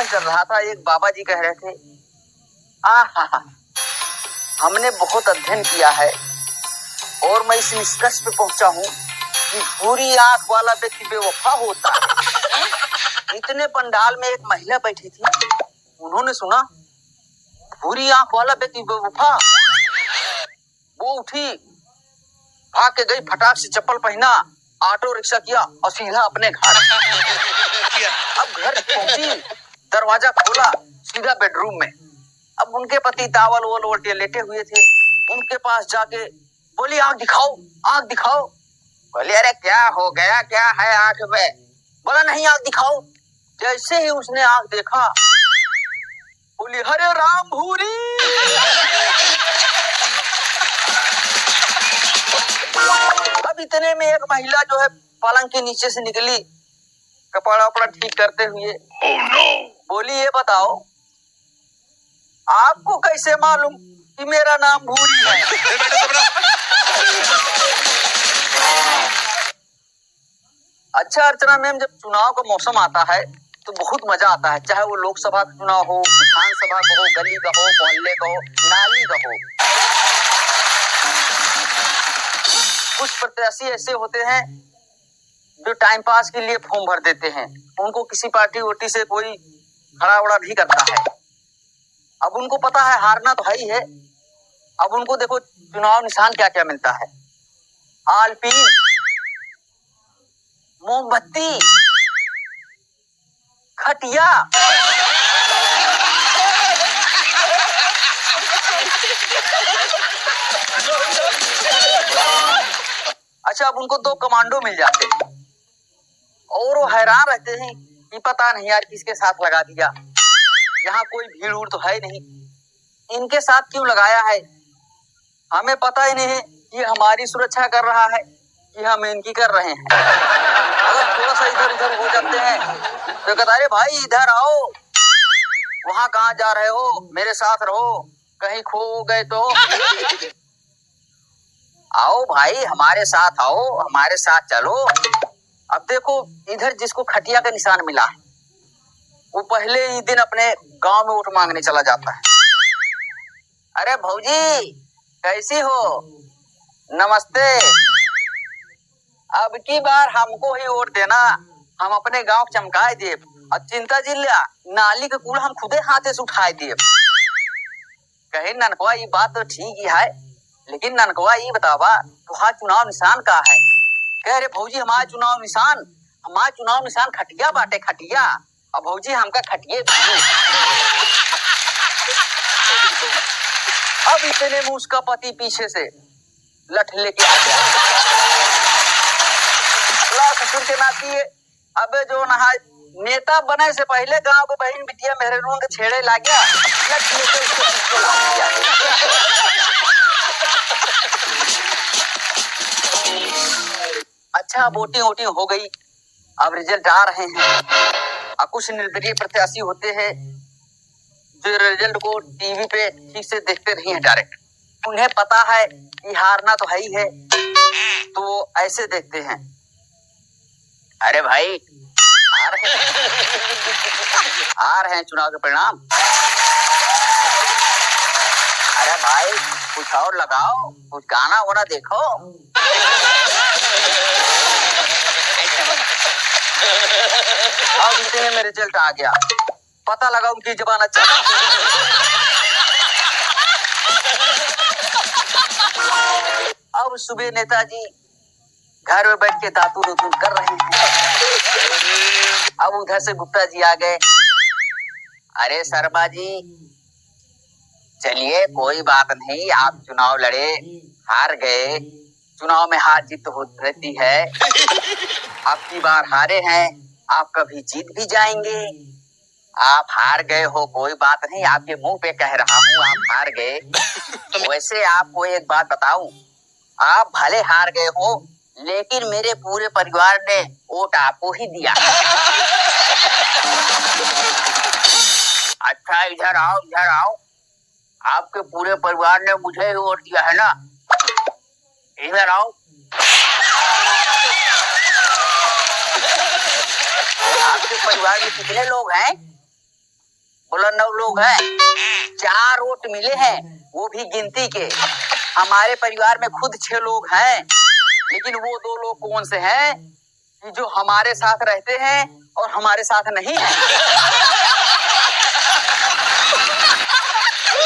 चिंतन कर रहा था। एक बाबा जी कह रहे थे, आहा, हमने बहुत अध्ययन किया है और मैं इस निष्कर्ष पे पहुंचा हूं कि बुरी आंख वाला व्यक्ति बेवफा होता है। इतने पंडाल में एक महिला बैठी थी, उन्होंने सुना बुरी आंख वाला व्यक्ति बेवफा। वो उठी, भाग के गई, फटाक से चप्पल पहना, ऑटो रिक्शा किया और सीधा अपने घर। अब घर पहुंची, दरवाजा खोला, सीधा बेडरूम में। अब उनके पति टावल वोल ओढ़ के लेटे हुए थे। उनके पास जाके बोली, आंख दिखाओ, आंख दिखाओ। बोली, अरे क्या हो गया, क्या है आंख में? बोला, नहीं, आंख दिखाओ। जैसे ही उसने आंख देखा, बोली, हरे राम भूरी। अब इतने में एक महिला जो है पलंग के नीचे से निकली, कपड़ा वपड़ा ठीक करते हुए। बोली, ये बताओ, आपको कैसे मालूम कि मेरा नाम भूरी है? अच्छा अर्चना मैम, जब चुनाव का मौसम आता है तो बहुत मजा आता है, चाहे वो लोकसभा का चुनाव हो, विधानसभा का हो, गली का हो, मोहल्ले का हो, नाली का हो। कुछ प्रत्याशी ऐसे होते हैं जो टाइम पास के लिए फॉर्म भर देते हैं, उनको किसी पार्टी वोटी से कोई खड़ा उड़ा नहीं करता है। अब उनको पता है हारना तो है ही है। अब उनको देखो चुनाव निशान क्या क्या मिलता है, आलपीन, मोमबत्ती, खटिया। अच्छा, अब उनको 2 कमांडो मिल जाते हैं और वो हैरान रहते हैं कि पता नहीं यार किसके साथ लगा दिया, यहाँ कोई भीड़ उड़ तो है नहीं, इनके साथ क्यों लगाया है? हमें पता ही नहीं कि हमारी सुरक्षा कर रहा है कि हम इनकी कर रहे हैं। अगर थोड़ा सा इधर उधर हो जाते हैं तो कहता, अरे भाई इधर आओ, वहां कहाँ जा रहे हो, मेरे साथ रहो, कहीं खो गए तो आओ भाई, हमारे साथ आओ, हमारे साथ चलो। अब देखो, इधर जिसको खटिया का निशान मिला है, वो पहले ही दिन अपने गांव में वोट मांगने चला जाता है। अरे भौजी कैसी हो, नमस्ते, अब की बार हमको ही वोट देना, हम अपने गांव चमकाए दे। अब चिंता जिल्ला नाली का कूड़ा हम खुदे हाथे से उठाए दे। कहे ननकवा, ये बात तो ठीक ही है, लेकिन ननकवा ये बतावा तुहार चुनाव निशान का है? कह रहे भौजी, हमारा चुनाव निशान खटिया बाटे, खटिया। अब भौजी हमका खटिए। अब इतने में उसका पति पीछे से लठ लेके आ गया। ससुर के नाती है, अब जो नहा नेता बने से पहले गांव के बहन बिटिया मेहरानों के छेड़े ला गया, लठ लेके उसको पीछे ला दिया। अच्छा, वोटिंग वोटिंग हो गई, अब रिजल्ट आ रहे हैं। अब कुछ निर्दलीय प्रत्याशी होते हैं जो रिजल्ट को टीवी पे ठीक से देखते नहीं है डायरेक्ट, उन्हें पता है कि हारना तो है ही है, तो ऐसे देखते हैं, अरे भाई आ रहे हैं चुनाव के परिणाम, अरे भाई कुछ और लगाओ, कुछ गाना वाना देखो। अब इतने में रिजल्ट आ गया, पता लगा उनकी जुबान अच्छा। अब सुबह नेताजी घर में बैठ के दातून उतून कर रहे हैं। अब उधर से गुप्ता जी आ गए, अरे शर्मा जी चलिए कोई बात नहीं, आप चुनाव लड़े, हार गए, चुनाव में हार जीत तो रहती है, अब की बार हारे हैं, आप कभी जीत भी जाएंगे। आप हार गए हो कोई बात नहीं, आपके मुंह पे कह रहा हूँ आप हार गए। वैसे आपको एक बात बताऊं, आप भले हार गए हो लेकिन मेरे पूरे परिवार ने वोट आपको ही दिया। अच्छा इधर आओ, इधर आओ, आपके पूरे परिवार ने मुझे ही वोट दिया है ना, इधर आओ। आपके परिवार में कितने लोग हैं? बोला 9 लोग हैं, 4 वोट मिले हैं, वो भी गिनती के। हमारे परिवार में खुद 6 लोग हैं, लेकिन वो 2 लोग कौन से हैं कि जो हमारे साथ रहते हैं और हमारे साथ नहीं है।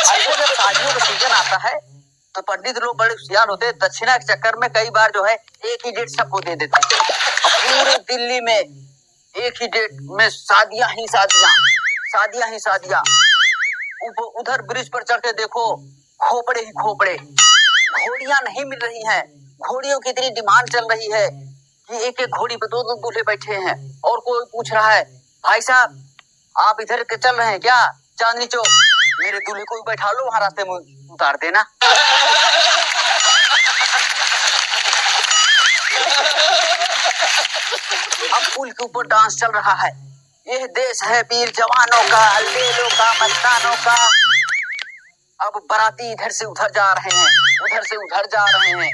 ऐसे जब शादियों का सीजन आता है तो पंडित लोग बड़े होशियार होते हैं, दक्षिणा के चक्कर में कई बार जो है एक ही डेट सबको दे देते हैं। पूरे दिल्ली में एक ही डेट में शादियां ही शादियां, शादियां ही शादियां। उधर ब्रिज पर चढ़ के देखो, खोपड़े ही खोपड़े, घोड़ियां नहीं मिल रही हैं। घोड़ियों की इतनी डिमांड चल रही है कि एक एक घोड़ी पे 2-2 दूल्हे बैठे हैं। और कोई पूछ रहा है, भाई साहब आप इधर के चल रहे हैं क्या चांदनी चौक, मेरे दूल्हे को भी बैठा लो, वहां रास्ते में उतार देना। अब पुल के ऊपर डांस चल रहा है। यह देश है वीर जवानों का, अलबेलों का, मस्तानों का। अब बाराती इधर से उधर जा रहे हैं, उधर से उधर जा रहे हैं।